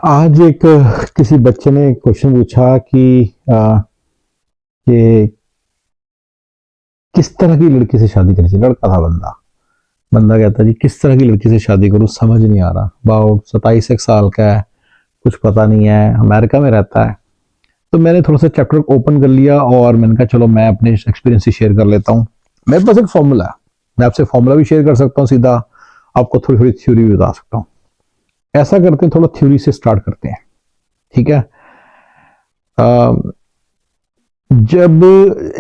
आज एक किसी बच्चे ने क्वेश्चन पूछा कि किस तरह की लड़की से शादी करनी चाहिए। लड़का था, बंदा बंदा कहता जी किस तरह की लड़की से शादी करूं, समझ नहीं आ रहा। अबाउट 27 एक साल का है, कुछ पता नहीं है, अमेरिका में रहता है। तो मैंने थोड़ा सा चैप्टर ओपन कर लिया और मैंने कहा चलो मैं अपने एक्सपीरियंस ही शेयर कर लेता हूँ। मेरे पास एक फॉर्मूला है, मैं आपसे फॉर्मूला भी शेयर कर सकता हूँ, सीधा आपको थोड़ी थोड़ी थ्योरी भी बता सकता हूँ। ऐसा करते हैं, थोड़ा थ्योरी से स्टार्ट करते हैं, ठीक है। जब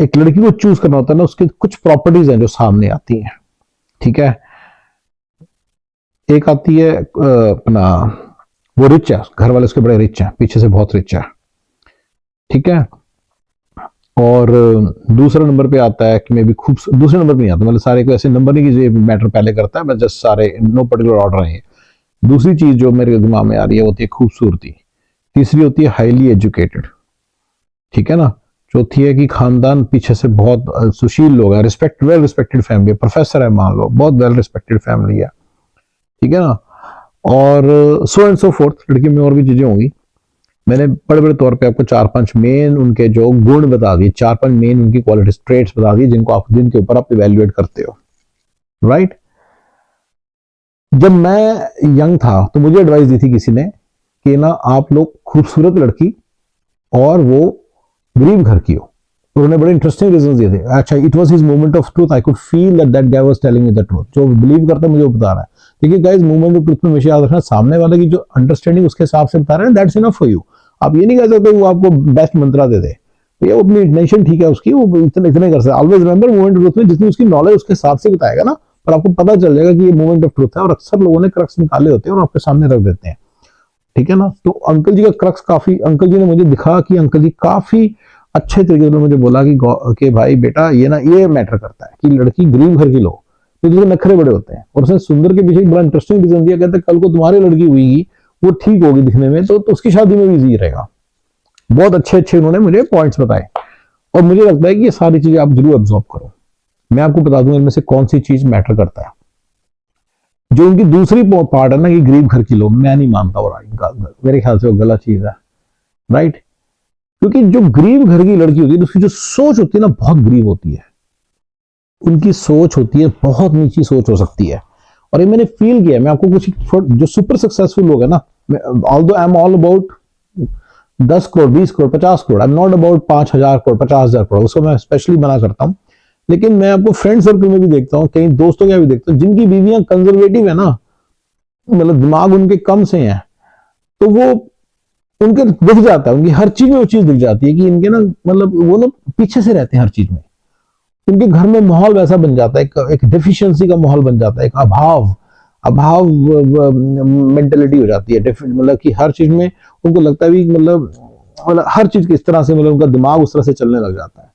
एक लड़की को चूज करना होता है ना, उसकी कुछ प्रॉपर्टीज हैं जो सामने आती हैं, ठीक है। एक आती है अपना, वो रिच है, घर वाले उसके बड़े रिच हैं, पीछे से बहुत रिच है, ठीक है। और दूसरा नंबर पे आता है कि मे भी खूब, दूसरे नंबर पे नहीं आता, मतलब सारे को ऐसे नंबर नहीं कि मैटर पहले करता है, मैं जस्ट सारे नो पर्टिकुलर ऑर्डर है। दूसरी चीज जो मेरे दिमाग में आ रही है होती है खूबसूरती। तीसरी होती है हाईली एजुकेटेड, ठीक है ना। चौथी है कि खानदान पीछे से बहुत सुशील लोग हैं, वेल रिस्पेक्टेड फैमिली है, प्रोफेसर है मान लो, बहुत वेल रिस्पेक्टेड फैमिली है, ठीक है ना। और सो एंड सो फोर्थ, लड़की में और भी चीजें होंगी। मैंने बड़े बड़े तौर पे आपको 4-5 मेन उनके जो गुण बता दिए, 4-5 मेन उनकी क्वालिटी ट्रेट्स बता दिए, जिनके ऊपर आप इवेल्युएट करते हो, राइट। जब मैं यंग था तो मुझे एडवाइस दी थी किसी ने कि ना आप लोग खूबसूरत लड़की और वो गरीब घर की हो। तो उन्होंने बड़े इंटरेस्टिंग रीजन दिए थे। अच्छा, it was his moment of truth, I could feel that that guy was telling me the truth. जो बिलीव करता है मुझे वो बता रहा है। देखिए गाइस, मोमेंट ऑफ ट्रूथ में हमेशा याद रखना, सामने वाले की जो अंडरस्टैंडिंग उसके हिसाब से बता रहे हैं, दैट्स इनफ फॉर यू। आप ये नहीं कह सकते वो आपको बेस्ट मंत्रा दे दे, भैया वो अपनी इंटेंशन ठीक है उसकी, वो इतने कर सकते। Always remember, moment of truth में जितनी उसकी नॉलेज उसके हिसाब से बताएगा ना, और आपको पता चल जाएगा कि ये मोमेंट ऑफ ट्रूथ है। और अक्सर लोगों ने क्रक्स निकाले होते हैं और आपके सामने रख देते हैं, ठीक है ना। तो अंकल जी का क्रक्स काफी, अंकल जी ने मुझे दिखा कि अंकल जी काफी अच्छे तरीके से मुझे बोला कि भाई बेटा ये ना, ये मैटर करता है कि लड़की गरीब घर की लो, तो जिसके नखरे बड़े होते हैं। और उसने सुंदर के पीछे एक बड़ा इंटरेस्टिंग रीजन दिया, कहते कल को तुम्हारी लड़की हुई, वो ठीक होगी दिखने में, तो उसकी शादी में भी इजी रहेगा। बहुत अच्छे अच्छे उन्होंने मुझे पॉइंट्स बताए, और मुझे लगता है कि ये सारी चीजें आप जरूर ऑब्जॉर्व करो। मैं आपको बता दूंगा इनमें से कौन सी चीज मैटर करता है। जो उनकी दूसरी पार्ट है ना, कि गरीब घर की लो, मैं नहीं मानता, और मेरे ख्याल से वो गलत चीज है, राइट। क्योंकि जो गरीब घर की लड़की होती है, उसकी जो सोच होती है ना, बहुत गरीब होती है। उनकी सोच होती है बहुत नीची सोच हो सकती है। और ये मैंने फील किया। मैं आपको कुछ, जो सुपर सक्सेसफुल लोग है ना, although I am all about 10 crore 20 crore 50 crore, I am not about 5,000 crore 50,000 crore, उसको मैं स्पेशली मना करता हूँ। लेकिन मैं आपको फ्रेंड सर्कल में भी देखता हूँ, कई दोस्तों के भी देखता हूँ, जिनकी बीवियां कंजर्वेटिव है ना, मतलब दिमाग उनके कम से है, तो वो उनके दिख जाता है, उनकी हर चीज में वो चीज दिख जाती है कि इनके ना, मतलब वो ना पीछे से रहते हैं हर चीज में। उनके घर में माहौल वैसा बन जाता है, एक डिफिशियंसी का माहौल बन जाता है, एक अभाव अभाव मेंटेलिटी हो जाती है, मतलब कि हर चीज में उनको लगता है भी, मतलब हर चीज की इस तरह से, मतलब उनका दिमाग उस तरह से चलने लग जाता है।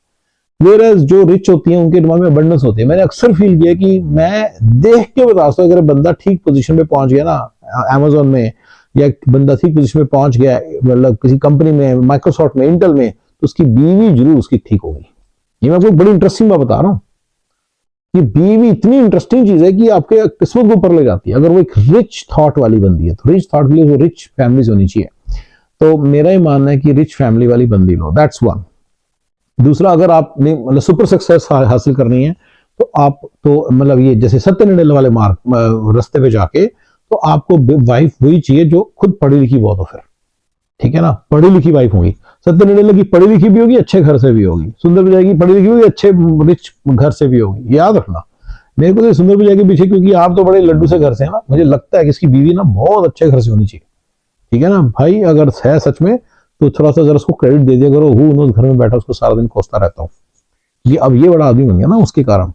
वेयर जो रिच होती है उनके दिमाग में अबंडेंस होती है। मैंने अक्सर फील किया कि मैं देख के बता सकता हूँ, अगर बंदा ठीक पोजीशन पे पहुंच गया ना अमेजोन में, या बंदा ठीक पोजीशन पे पहुंच गया, मतलब किसी कंपनी में, माइक्रोसॉफ्ट में, इंटेल में, तो उसकी बीवी जरूर उसकी ठीक होगी। ये मैं आपको बड़ी इंटरेस्टिंग बात बता रहा हूँ। ये बीवी इतनी इंटरेस्टिंग चीज है कि आपके किस्मत को ऊपर ले जाती है। अगर वो एक रिच थॉट वाली बंदी है, तो रिच थॉट के लिए वो रिच फैमिली होनी चाहिए। तो मेरा ही मानना है कि रिच फैमिली वाली बंदी लो, दैट्स वन। दूसरा, अगर आपने मतलब सुपर सक्सेस हासिल करनी है, तो आप तो मतलब ये जैसे सत्य निर्णय वाले मार्ग रास्ते पे जाके, तो आपको वाइफ वही चाहिए जो खुद पढ़ी लिखी बहुत हो, फिर ठीक है ना, पढ़ी लिखी वाइफ होगी। सत्य निर्णय की पढ़ी लिखी भी होगी, अच्छे घर से भी होगी। सुंदर विजय की पढ़ी लिखी होगी, अच्छे रिच घर से भी होगी, याद रखना। मेरे को तो सुंदर विजय के पीछे, क्योंकि आप तो बड़े लड्डू से घर से है ना, मुझे लगता है कि इसकी बीवी ना बहुत अच्छे घर से होनी चाहिए, ठीक है ना भाई। अगर है सच में, तो थोड़ा सा जरा उसको क्रेडिट दे दिया करो। हूँ घर में बैठा उसको सारा दिन कोसता रहता हूँ, ये अब ये बड़ा आदमी बन गया ना उसके कारण।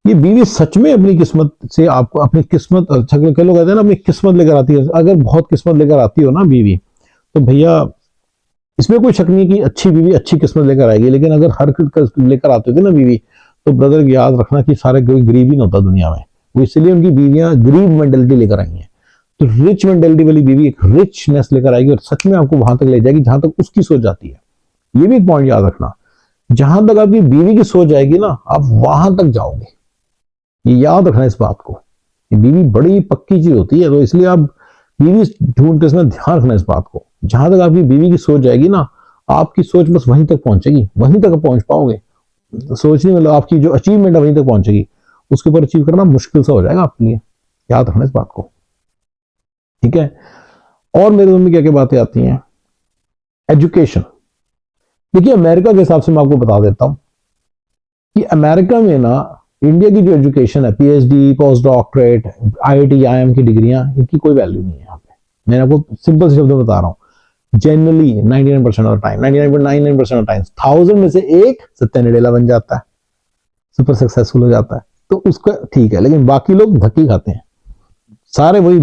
ये बीवी सच में अपनी किस्मत से, आपको अपनी किस्मत, अच्छा कई लोग कहते हैं ना अपनी किस्मत लेकर आती है। अगर बहुत किस्मत लेकर आती हो ना बीवी, तो भैया इसमें कोई शक नहीं कि अच्छी बीवी अच्छी किस्मत लेकर आएगी। लेकिन अगर हर लेकर आते थे ना बीवी, तो ब्रदर याद रखना कि सारे गरीब ही नहीं होता दुनिया में। वो इसलिए उनकी बीवियां गरीब मेंटेलिटी लेकर आई हैं। तो रिच मेंटेलिटी वाली बीवी एक रिचनेस लेकर आएगी, और सच में आपको वहां तक ले जाएगी जहां तक उसकी सोच जाती है। ये भी एक पॉइंट याद रखना, जहां तक आपकी बीवी की सोच जाएगी ना, आप वहां तक जाओगे। ये याद रखना इस बात को, ये बीवी बड़ी पक्की चीज होती है। तो इसलिए आप बीवी ढूंढते समय ध्यान रखना इस बात को, जहां तक आपकी बीवी की सोच जाएगी ना, आपकी सोच बस वहीं तक पहुंचेगी, वहीं तक पहुंच पाओगे। सोचने मतलब आपकी जो अचीवमेंट है वहीं तक पहुंचेगी, उसके ऊपर अचीव करना मुश्किल सा हो जाएगा आपके लिए। याद रखना इस बात को, ठीक है। और मेरे मन में क्या क्या बातें आती हैं, एजुकेशन। देखिए अमेरिका के हिसाब से मैं आपको बता देता हूं कि अमेरिका में ना इंडिया की जो एजुकेशन है, PhD, post doctorate, IIT, IIM की डिग्रियां, इनकी कोई वैल्यू नहीं है यहाँ पे। मैं आपको सिंपल से शब्दों में बता रहा हूँ। Generally 99% of time, 99.99% of time 1000 में से एक सत्या नडेला बन जाता है, सुपर सक्सेसफुल हो जाता है, तो उसका ठीक है। लेकिन बाकी लोग धक्के खाते हैं, सारे वही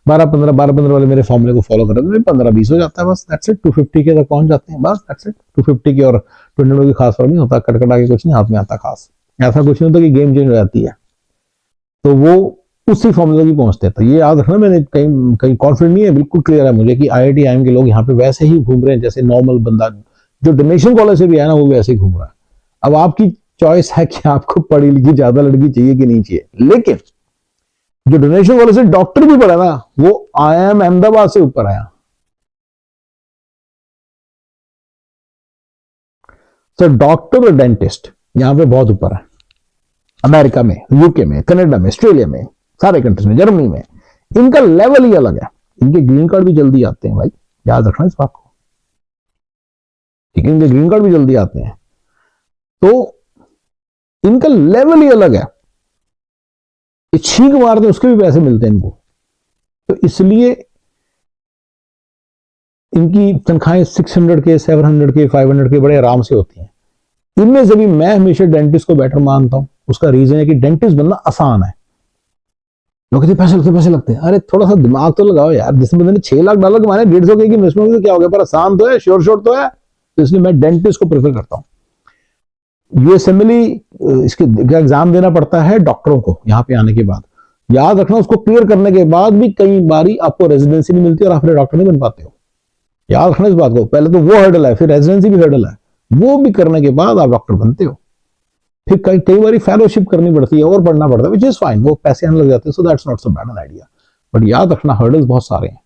12-15 वाले मेरे फॉर्मूले को फॉलो कर रहे हैं, 15-20 हो जाता है बस, दैट्स इट। 250 के तक पहुंच जाते हैं बस, दैट्स इट। 250 के और 20 की खास फर्क नहीं होता, कटकटा के कुछ नहीं हाथ में आता खास, ऐसा कुछ नहीं होता कि गेम चेंज हो जाती है, तो वो उसी फॉर्मूले की पहुंचते हैं। तो ये याद रखना, मैंने कहीं कहीं कॉन्फिडेंट नहीं है, बिल्कुल क्लियर है मुझे कि आईआईटी आईएम के लोग यहाँ पे वैसे ही घूम रहे हैं जैसे नॉर्मल बंदा जो डोनेशन कॉलेज से भी है ना, वो वैसे ही घूम रहा है। अब आपकी चॉइस है कि आपको पढ़ी लिखी ज्यादा लड़की चाहिए कि नहीं चाहिए, लेकिन जो डोनेशन कॉलेज से डॉक्टर भी पढ़ा ना, वो आईएम अहमदाबाद से ऊपर आया। तो डॉक्टर और डेंटिस्ट यहां पे बहुत ऊपर है, अमेरिका में, यूके में, कनाडा में, ऑस्ट्रेलिया में, सारे कंट्रीज में, जर्मनी में, इनका लेवल ही अलग है। इनके ग्रीन कार्ड भी जल्दी आते हैं भाई, याद रखना इस बात को, ठीक है। इनके ग्रीन कार्ड भी जल्दी आते हैं, तो इनका लेवल ही अलग है। छींक मारते उसके भी पैसे मिलते हैं इनको, तो इसलिए इनकी तनख्वाहें 600 के, 700 के, 500 के बड़े आराम से होती हैं। इनमें से भी मैं हमेशा डेंटिस्ट को बेटर मानता हूं। उसका रीजन है कि डेंटिस्ट बनना आसान है। लोग कहते पैसे लगते हैं, अरे थोड़ा सा दिमाग तो लगाओ यार, जिस बंदे ने 6 लाख डॉलर कमाने 150 के इन्वेस्टमेंट तो क्या हो गया, पर आसान तो है, श्योर तो है। तो इसलिए मैं डेंटिस्ट को प्रेफर करता हूं। यूएसएमएलई इसके एग्जाम देना पड़ता है डॉक्टरों को यहाँ पे आने के बाद। याद रखना, उसको क्लियर करने के बाद भी कई बारी आपको रेजिडेंसी नहीं मिलती और आप फिर डॉक्टर नहीं बन पाते हो। याद रखना इस बात को, पहले तो वो हर्डल है, फिर रेजिडेंसी भी हर्डल है, वो भी करने के बाद आप डॉक्टर बनते हो। फिर कई बार फेलोशिप करनी पड़ती है और पढ़ना पड़ता है, विच इज फाइन, वो पैसे आने लग जाते हैं, so that's not so bad an idea. But याद रखना हर्डल्स बहुत सारे हैं।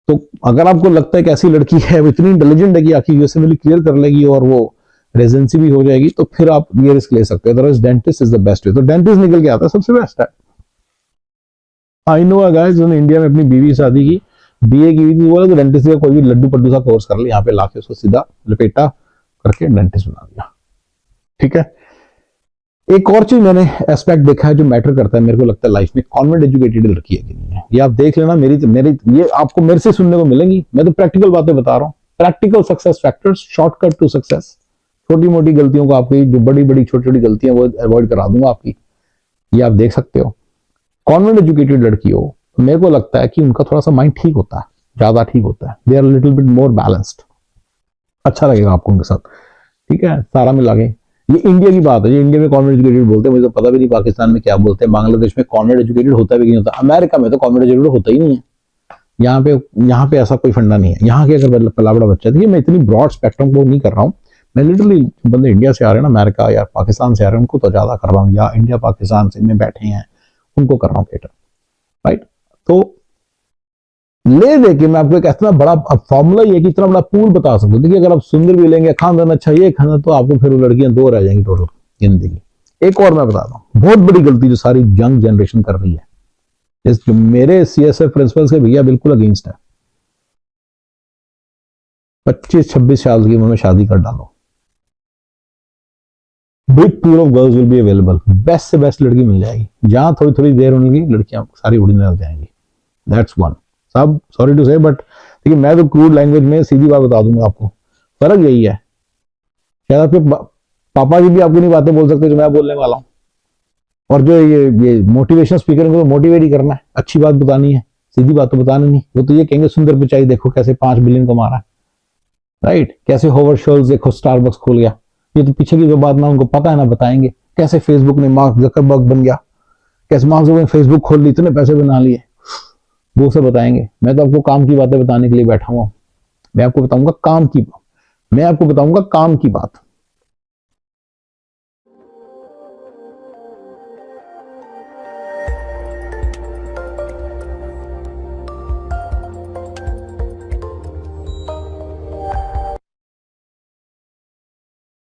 तो अगर आपको लगता है कि ऐसी लड़की है वो इतनी इंटेलिजेंट है कि आखिर यूएसएमएलई क्लियर कर लेगी और वो रेजिडेंसी भी हो जाएगी, तो फिर आप ये रिस्क ले सकते हो। Otherwise dentist is the best way. तो डेंटिस्ट निकल के आता है, सबसे बेस्ट है। आई नो गाइस, जिन्होंने इंडिया में अपनी बीवी शादी की, बीए की हुई थी, बोला तो डेंटिस्ट का कोई भी लड्डू पड्डू सा कोर्स कर ले, यहाँ पे लाके उसको सीधा लपेटा करके डेंटिस्ट बना दिया, ठीक है। एक और चीज मैंने एस्पेक्ट देखा है जो मैटर करता है मेरे को लगता है लाइफ में, कॉन्वेंट एजुकेटेड लड़की है कि नहीं है। ये आप देख लेना, मेरी ये आपको मेरे से सुनने को मिलेंगी। मैं तो प्रैक्टिकल बातें बता रहा हूँ, practical success factors, shortcut to success. छोटी मोटी गलतियों को, आपकी जो बड़ी बड़ी छोटी छोटी गलतियां वो अवॉइड करा दूंगा आपकी, ये आप देख सकते हो। कॉन्वेंट एजुकेटेड लड़की हो तो मेरे को लगता है कि उनका थोड़ा सा माइंड ठीक होता है, ज्यादा ठीक होता है, they are little bit more balanced. अच्छा लगेगा आपको उनके साथ, ठीक है। सारा मिला के, ये इंडिया की बात है, ये इंडिया में कॉन्वेंट एजुकेटेड बोलते हैं, मुझे तो पता भी नहीं पाकिस्तान में क्या बोलते हैं, बांग्लादेश में कॉन्वेंट एजुकेटेड होता भी नहीं होता, अमेरिका में तो कॉन्वेंट एजुकेटेड होता ही नहीं है। यहाँ पे ऐसा कोई फंडा नहीं है। यहाँ के अगर पला बड़ा बच्चा, देखिए मैं इतनी ब्रॉड स्पेक्ट्रम को नहीं कर रहा हूँ, मैं लिटरली बंदे इंडिया से आ रहे हैं ना, अमेरिका या पाकिस्तान से आ रहे हैं, उनको तो ज्यादा कर रहा हूँ, या इंडिया पाकिस्तान से में बैठे हैं उनको कर रहा हूँ केटर, राइट। तो ले दे के मैं आपको एक इतना बड़ा फॉर्मूला ही है कि इतना बड़ा पूल बता सकता हूँ। देखिए अगर आप सुंदर भी लेंगे, खानदान अच्छा ये खाना, तो आपको फिर वो लड़कियां 2 रह जाएंगी टोटल जिंदगी। एक और मैं बताता हूँ, बहुत बड़ी गलती जो सारी यंग जनरेशन कर रही है, इस जो मेरे सीएसएफ प्रिंसिपल्स के भैया बिल्कुल अगेंस्ट है। 25-26 साल की उम्र में शादी कर डालो, big pool of girls will be available, best से बेस्ट लड़की मिल जाएगी। जहां थोड़ी थोड़ी देर उनकी लड़कियां सारी उड़ी निकल जाएंगी, दैट्स वन। सब सॉरी टू से, बट देखिए मैं तो क्रूड लैंग्वेज में सीधी बात बता दूंगा आपको, फर्क यही है। शायद आपके पापा जी भी आपको नहीं बातें बोल सकते जो मैं बोलने वाला हूँ। और जो ये मोटिवेशनल स्पीकर को तो मोटिवेट ही करना है, अच्छी बात बतानी है, सीधी बात तो बतानी नहीं। वो तो ये कहेंगे सुंदर पिचाई देखो कैसे 5 बिलियन कमा रहा है, राइट, कैसे होवर्ड शोल्स देखो स्टारबक्स खोल गया, ये तो पीछे की जो बात ना उनको पता है ना बताएंगे। कैसे फेसबुक ने मार्क जकरबर्ग बन गया, कैसे मार्क जकरबर्ग ने फेसबुक खोल ली, इतने पैसे बना लिए, वो सब बताएंगे। मैं तो आपको काम की बातें बताने के लिए बैठा हुआ, मैं आपको बताऊंगा काम की बात, मैं आपको बताऊंगा काम की बात।